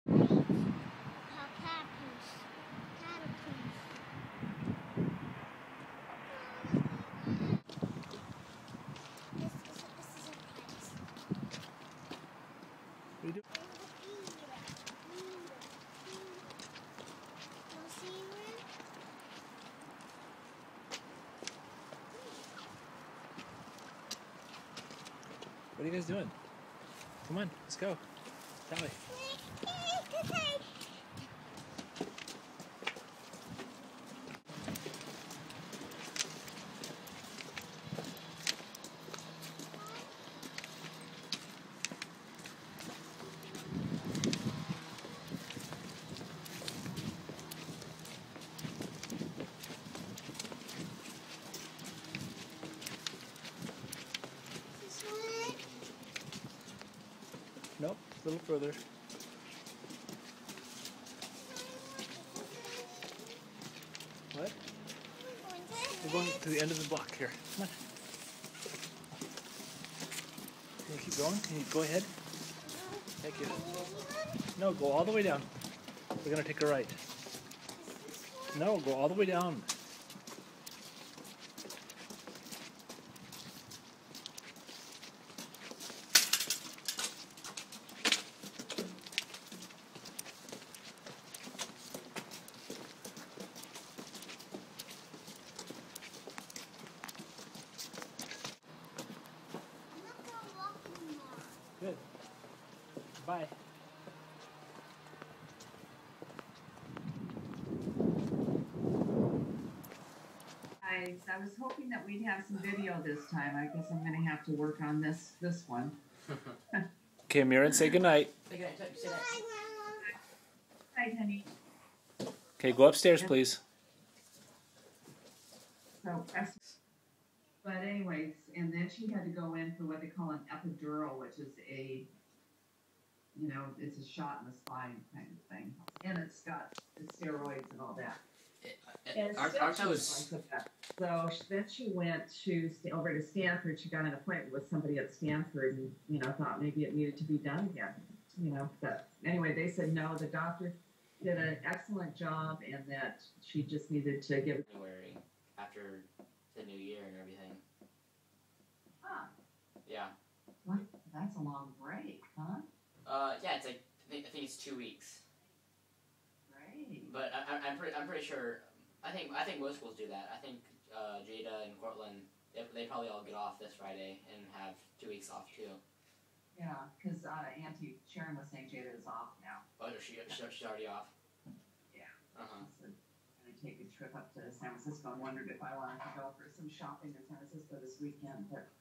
Platypus. This is a prize. What are you doing? What are you guys doing? Come on, let's go. Sally. Nope, a little further. What? We're going to the end of the block here. Come on. Can you keep going? Can you go ahead? Thank you. No, go all the way down. We're going to take a right. No, go all the way down. Good. Bye. I was hoping that we'd have some video this time. I guess I'm going to have to work on this one. Okay, Mirren, say goodnight. Say goodnight. Say that. Hi, honey. Okay, go upstairs, please. So, but anyways, and then she had to go in for what they call an epidural, which is it's a shot in the spine kind of thing, and it's got the steroids and all that. So then she went over to Stanford. She got an appointment with somebody at Stanford, and thought maybe it needed to be done again. But anyway, they said no. The doctor did an excellent job, and that she just needed to give it. January after the new year and everything. Huh. Yeah. What? That's a long break, huh? Yeah, it's like I think it's 2 weeks. Right. But I'm pretty sure. I think most schools do that. I think Jada and Cortland they probably all get off this Friday and have 2 weeks off too. Yeah, because Auntie Sharon was saying Jada is off now. Oh, she's already off. Yeah. Uh-huh. So I'm gonna take a trip up to San Francisco. I wondered if I wanted to go for some shopping in San Francisco this weekend, but